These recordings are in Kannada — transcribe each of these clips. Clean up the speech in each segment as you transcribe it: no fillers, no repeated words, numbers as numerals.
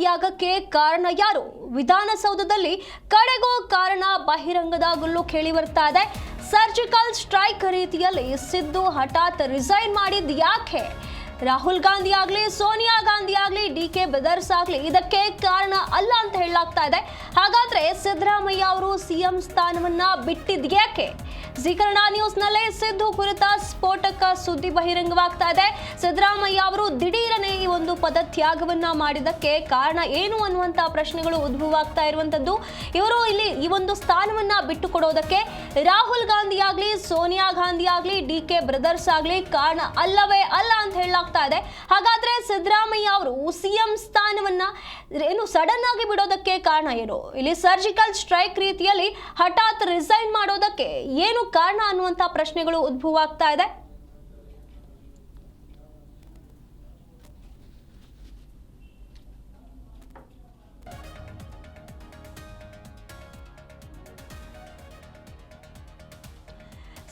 ಪದತ್ಯಾಗಕ್ಕೆ ಕಾರಣ ಯಾರು? ವಿಧಾನಸೌಧದಲ್ಲಿ ಕಡೆಗೂ ಕಾರಣ ಬಹಿರಂಗದಾಗಲೂ ಕೇಳಿ ಬರ್ತಾ ಇದೆ. ಸರ್ಜಿಕಲ್ ಸ್ಟ್ರೈಕ್ ರೀತಿಯಲ್ಲಿ ಸಿದ್ದು ಹಠಾತ್ ರಿಸೈನ್ ಮಾಡಿದ್ ಯಾಕೆ? ರಾಹುಲ್ ಗಾಂಧಿ ಆಗ್ಲಿ, ಸೋನಿಯಾ ಗಾಂಧಿ ಆಗ್ಲಿ, ಡಿ.ಕೆ. ಬ್ರದರ್ಸ್ ಆಗ್ಲಿ ಇದಕ್ಕೆ ಕಾರಣ ಅಲ್ಲ ಅಂತ ಹೇಳಲಾಗ್ತಾ ಇದೆ. ಹಾಗಾದ್ರೆ ಸಿದ್ದರಾಮಯ್ಯ ಅವರು ಸಿಎಂ ಸ್ಥಾನವನ್ನ ಬಿಟ್ಟಿದ್ಯಾಕೆ? ಜಿ ಕನ್ನಡ ನ್ಯೂಸ್ ನಲ್ಲಿ ಸಿದ್ದು ಕುರಿತ ಸ್ಫೋಟಕ ಸುದ್ದಿ ಬಹಿರಂಗವಾಗ್ತಾ ಇದೆ. ಸಿದ್ದರಾಮಯ್ಯ ಅವರು ದಿಢೀರನೆ ಈ ಒಂದು ಪದತ್ಯಾಗವನ್ನ ಮಾಡಿದಕ್ಕೆ ಕಾರಣ ಏನು ಅನ್ನುವಂತ ಪ್ರಶ್ನೆಗಳು ಉದ್ಭವ ಆಗ್ತಾ ಇರುವಂತದ್ದು. ಇವರು ಇಲ್ಲಿ ಈ ಒಂದು ಸ್ಥಾನವನ್ನ ಬಿಟ್ಟು ಕೊಡೋದಕ್ಕೆ ರಾಹುಲ್ ಗಾಂಧಿ ಆಗ್ಲಿ, ಸೋನಿಯಾ ಗಾಂಧಿ ಆಗ್ಲಿ, ಡಿ.ಕೆ. ಬ್ರದರ್ಸ್ ಆಗ್ಲಿ ಕಾರಣ ಅಲ್ಲವೇ ಅಲ್ಲ ಅಂತ ಹೇಳಲಾಗ್ತಾ ಇದೆ. ಹಾಗಾದ್ರೆ ಸಿದ್ದರಾಮಯ್ಯ ಅವರು ಸಿಎಂ ಸ್ಥಾನವನ್ನ ಏನು ಸಡನ್ ಆಗಿ ಬಿಡೋದಕ್ಕೆ ಕಾರಣ ಏನು? ಇಲ್ಲಿ ಸರ್ಜಿಕಲ್ ಸ್ಟ್ರೈಕ್ ರೀತಿಯಲ್ಲಿ ಹಠಾತ್ ರಿಸೈನ್ ಮಾಡೋದಕ್ಕೆ ಏನು ಕಾರಣ ಅನ್ನುವಂತ ಪ್ರಶ್ನೆಗಳು ಉದ್ಭವ ಆಗ್ತಾ ಇದೆ.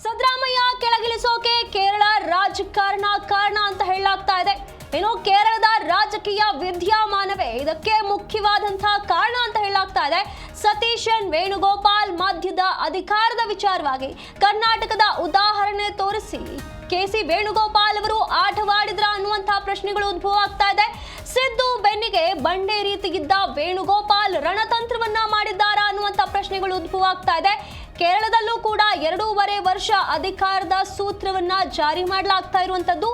ಸಿದ್ದರಾಮಯ್ಯ ಕೆಳಗಿಳಿಸೋಕೆ ಕೇರಳ ರಾಜಕಾರಣ ಕಾರಣ ಅಂತ ಹೇಳಲಾಗ್ತಾ ಇದೆ. ಏನು ಕೇರಳದ ರಾಜಕೀಯ ವಿದ್ಯಮಾನವೇ ಇದಕ್ಕೆ ಮುಖ್ಯವಾದಂತಹ ಕಾರಣ ಅಂತ ಹೇಳಲಾಗ್ತಾ ಇದೆ. ಸತೀಶನ್ ವೇಣುಗೋಪಾಲ್ ಮಧ್ಯದ ಅಧಿಕಾರದ ವಿಚಾರವಾಗಿ ಕರ್ನಾಟಕದ ಉದಾಹರಣೆ ತೋರಿಸಿ ಕೆ.ಸಿ. ವೇಣುಗೋಪಾಲ್ ಅವರು ಆಟವಾಡಿದ್ರ ಅನ್ನುವಂತಹ ಪ್ರಶ್ನೆಗಳು ಉದ್ಭವ ಆಗ್ತಾ ಇದೆ. ಸಿದ್ದು ಬೆನ್ನಿಗೆ ಬಂಡೆ ರೀತಿಗಿದ್ದ ವೇಣುಗೋಪಾಲ್ ರಣತಂತ್ರವನ್ನ ಮಾಡಿದ್ದಾರಾ ಅನ್ನುವಂಥ ಪ್ರಶ್ನೆಗಳು ಉದ್ಭವ ಆಗ್ತಾ ಇದೆ. ಕೇರಳದಲ್ಲೂ ಕೂಡ 2.5 ವರ್ಷ ಅಧಿಕಾರದ ಸೂತ್ರವನ್ನ ಜಾರಿ ಮಾಡಲಾಗ್ತಾ ಇರುವಂತದ್ದು.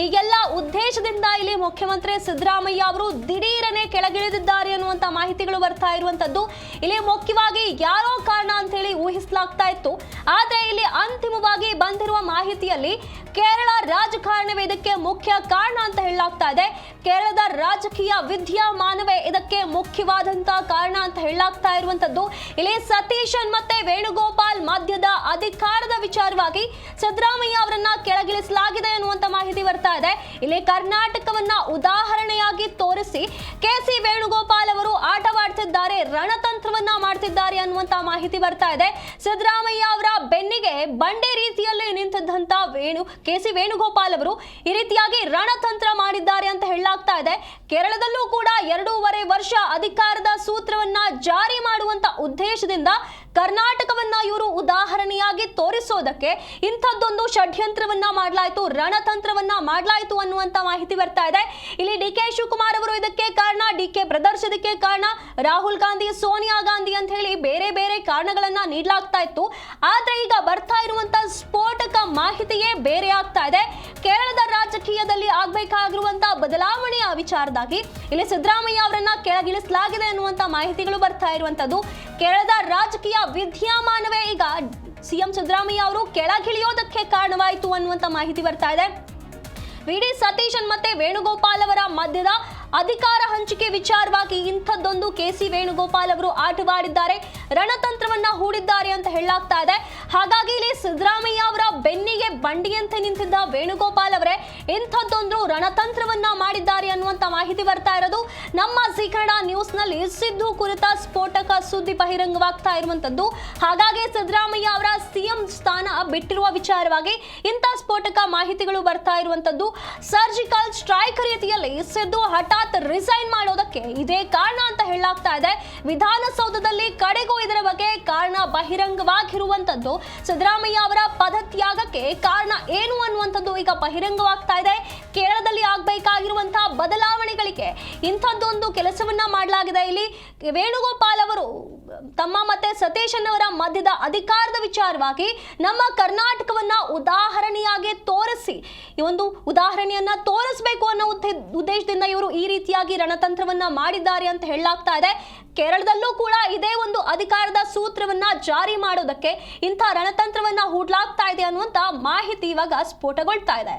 ಈಗೆಲ್ಲ ಉದ್ದೇಶದಿಂದ ಇಲ್ಲಿ ಮುಖ್ಯಮಂತ್ರಿ ಸಿದ್ದರಾಮಯ್ಯ ಅವರು ದಿಢೀರನೆ ಕೆಳಗಿಳಿದಿದ್ದಾರೆ ಅನ್ನುವಂತ ಮಾಹಿತಿಗಳು ಬರ್ತಾ ಇರುವಂತದ್ದು. ಇಲ್ಲಿ ಮುಖ್ಯವಾಗಿ ಯಾರೋ ಕಾರಣ ಅಂತ ಹೇಳಿ ಊಹಿಸಲಾಗ್ತಾ ಇತ್ತು. ಆದ್ರೆ ಇಲ್ಲಿ ಅಂತಿಮವಾಗಿ ಬಂದಿರುವ ಮಾಹಿತಿಯಲ್ಲಿ ಕೇರಳ ರಾಜಕಾರಣವೇ ಇದಕ್ಕೆ ಮುಖ್ಯ ಕಾರಣ ಅಂತ ಹೇಳಲಾಗ್ತಾ ಇದೆ. ಕೇರಳದ ರಾಜಕೀಯ ವಿದ್ಯಮಾನವೇ ಇದಕ್ಕೆ ಮುಖ್ಯವಾದಂತಹ ಕಾರಣ ಅಂತ ಹೇಳಲಾಗ್ತಾ ಇರುವಂತದ್ದು. ಇಲ್ಲಿ ಸತೀಶನ್ ಮತ್ತೆ ವೇಣುಗೋಪಾಲ್ ಮಧ್ಯದ ಅಧಿಕಾರದ ವಿಚಾರವಾಗಿ ಸಿದ್ದರಾಮಯ್ಯ ಅವರನ್ನ ಕೆಳಗಿಳಿಸಲಾಗಿದೆ ಅನ್ನುವಂತ ಮಾಹಿತಿ ಬರ್ತಾ ಇದೆ. ಇಲ್ಲಿ ಕರ್ನಾಟಕವನ್ನ ಉದಾಹರಣೆಯಾಗಿ ತೋರಿಸಿ ಕೆ.ಸಿ. ವೇಣುಗೋಪಾಲ್ ಅವರು ಆಟವಾಡ್ತಿದ್ದಾರೆ, ರಣತಂತ್ರವನ್ನ ಮಾಡ್ತಿದ್ದಾರೆ ಅನ್ನುವಂತ ಮಾಹಿತಿ ಬರ್ತಾ ಇದೆ. ಸಿದ್ದರಾಮಯ್ಯ ಅವರ ಬೆನ್ನಿಗೆ ಬಂಡೆ ರೀತಿಯಲ್ಲಿ ನಿಂತಿದ್ದಂತ ಕೆ.ಸಿ. ವೇಣುಗೋಪಾಲ್ ಅವರು ಈ ರೀತಿಯಾಗಿ ರಣತಂತ್ರ ಮಾಡಿದ್ದಾರೆ ಅಂತ ಹೇಳಲಾಗ್ತಾ ಇದೆ. ಕೇರಳದಲ್ಲೂ ಕೂಡ 2.5 ವರ್ಷ ಅಧಿಕಾರದ ಸೂತ್ರವನ್ನ ಜಾರಿ ಮಾಡುವಂತ ಉದ್ದೇಶದಿಂದ ಕರ್ನಾಟಕವನ್ನ ಇವರು ಉದಾಹರಣೆಯಾಗಿ ತೋರಿಸೋದಕ್ಕೆ ಇಂಥದ್ದೊಂದು ಷಡ್ಯಂತ್ರವನ್ನ ಮಾಡಲಾಯಿತು, ರಣತಂತ್ರವನ್ನ ಮಾಡಲಾಯಿತು ಅನ್ನುವಂತ ಮಾಹಿತಿ ಬರ್ತಾ ಇದೆ. ಇಲ್ಲಿ ಡಿ.ಕೆ. ಶಿವಕುಮಾರ್ ಅವರು ಇದಕ್ಕೆ ಕಾರಣ, ಡಿ.ಕೆ. ಬ್ರದರ್ಸ್ ಇದಕ್ಕೆ ಕಾರಣ, ರಾಹುಲ್ ಗಾಂಧಿ, ಸೋನಿಯಾ ಗಾಂಧಿ ಅಂತ ಹೇಳಿ ಬೇರೆ ಬೇರೆ ಕಾರಣಗಳನ್ನ ನೀಡಲಾಗ್ತಾ ಇತ್ತು. ಆದ್ರೆ ಈಗ ಬರ್ತಾ ಇರುವಂತ ಸ್ಫೋಟಕ ಮಾಹಿತಿಯೇ ಬೇರೆ ಆಗ್ತಾ ಇದೆ. ಕೇರಳದ ರಾಜಕೀಯದಲ್ಲಿ ಆಗ್ಬೇಕಾಗಿರುವಂತಹ ಬದಲಾವಣೆಯ ವಿಚಾರದಾಗಿ ಇಲ್ಲಿ ಸಿದ್ದರಾಮಯ್ಯ ಅವರನ್ನ ಕೆಳಗಿಳಿಸಲಾಗಿದೆ ಅನ್ನುವಂತ ಮಾಹಿತಿಗಳು ಬರ್ತಾ ಇರುವಂತದ್ದು. ಕೇರಳದ ರಾಜಕೀಯ ವಿದ್ಯಮಾನವೇ ಈಗ ಸಿಎಂ ಸಿದ್ದರಾಮಯ್ಯ ಅವರು ಕೆಳಗಿಳಿಯೋದಕ್ಕೆ ಕಾರಣವಾಯಿತು ಅನ್ನುವಂತ ಮಾಹಿತಿ ಬರ್ತಾ ಇದೆ. ವಿ.ಡಿ. ಸತೀಶನ್ ಮತ್ತೆ ವೇಣುಗೋಪಾಲ್ ಅವರ ಮಧ್ಯದ ಅಧಿಕಾರ ಹಂಚಿಕೆ ವಿಚಾರವಾಗಿ ಇಂಥದ್ದೊಂದು ಕೆ.ಸಿ. ವೇಣುಗೋಪಾಲ್ ಅವರು ಆಟವಾಡಿದ್ದಾರೆ, ರಣತಂತ್ರವನ್ನ ಹೂಡಿದ್ದಾರೆ ಅಂತ ಹೇಳಲಾಗ್ತಾ ಇದೆ. ಹಾಗಾಗಿ ಇಲ್ಲಿ ಸಿದ್ದರಾಮಯ್ಯ ಅವರ ಬೆನ್ನಿಗೆ ಬಂಡಿಯಂತೆ ನಿಂತಿದ್ದ ವೇಣುಗೋಪಾಲ್ ಅವರೇ ಇಂಥದ್ದೊಂದು ರಣತಂತ್ರವನ್ನ ಮಾಡಿದ್ದಾರೆ ಅನ್ನುವಂತ ಮಾಹಿತಿ ಬರ್ತಾ ಇರೋದು. ನಮ್ಮ ಜಿ ಕನ್ನಡ ನ್ಯೂಸ್ ನಲ್ಲಿ ಸಿದ್ದು ಕುರಿತ ಸ್ಫೋಟಕ ಸುದ್ದಿ ಬಹಿರಂಗವಾಗ್ತಾ ಇರುವಂತದ್ದು. ಹಾಗಾಗಿ ಸಿದ್ದರಾಮಯ್ಯ ಅವರ ಸಿಎಂ ಸ್ಥಾನ ಬಿಟ್ಟಿರುವ ವಿಚಾರವಾಗಿ ಇಂಥ ಸ್ಫೋಟಕ ಮಾಹಿತಿಗಳು ಬರ್ತಾ ಇರುವಂತದ್ದು. ಸರ್ಜಿಕಲ್ ಸ್ಟ್ರೈಕ್ ರೀತಿಯಲ್ಲಿ ಸಿದ್ದು ಹಠಾತ್ ರಿಸೈನ್ ಮಾಡೋದಕ್ಕೆ ಇದೇ ಕಾರಣ ಅಂತ ಹೇಳಲಾಗ್ತಾ ಇದೆ. ವಿಧಾನಸೌಧದಲ್ಲಿ ಕಡೆಗೂ ಇದರ ಬಗ್ಗೆ ಕಾರಣ ಬಹಿರಂಗವಾಗಿರುವಂತದ್ದು. ಸಿದ್ದರಾಮಯ್ಯ ಅವರ ಪದತ್ಯಾಗಕ್ಕೆ ಕಾರಣ ಏನು ಅನ್ನುವಂಥದ್ದು ಈಗ ಬಹಿರಂಗವಾಗ್ತಾ ಇದೆ. ಕೇರಳದಲ್ಲಿ ಆಗಬೇಕಾಗಿರುವಂತಹ ಬದಲಾವಣೆಗಳಿಗೆ ಇಂಥದ್ದೊಂದು ಕೆಲಸವನ್ನ ಮಾಡಲಾಗಿದೆ. ಇಲ್ಲಿ ವೇಣುಗೋಪಾಲ್ ಅವರು ತಮ್ಮ ಮತ್ತೆ ಸತೀಶನ್ ಅವರ ಮಧ್ಯದ ಅಧಿಕಾರದ ವಿಚಾರವಾಗಿ ನಮ್ಮ ಕರ್ನಾಟಕವನ್ನ ಉದಾಹರಣೆಯಾಗಿ ತೋರಿಸಿ ಈ ಒಂದು ಉದಾಹರಣೆಯನ್ನ ತೋರಿಸಬೇಕು ಅನ್ನೋ ಉದ್ದೇಶದಿಂದ ಇವರು ಈ ರೀತಿಯಾಗಿ ರಣತಂತ್ರವನ್ನ ಮಾಡಿದ್ದಾರೆ ಅಂತ ಹೇಳಲಾಗ್ತಾ ಇದೆ. ಕೇರಳದಲ್ಲೂ ಕೂಡ ಇದೇ ಒಂದು ಅಧಿಕಾರದ ಸೂತ್ರವನ್ನ ಜಾರಿ ಮಾಡೋದಕ್ಕೆ ಇಂಥ ರಣತಂತ್ರವನ್ನ ಹೂಡಲಾಗ್ತಾ ಇದೆ ಅನ್ನುವಂತ ಮಾಹಿತಿ ಇವಾಗ ಸ್ಫೋಟಗೊಳ್ತಾ ಇದೆ.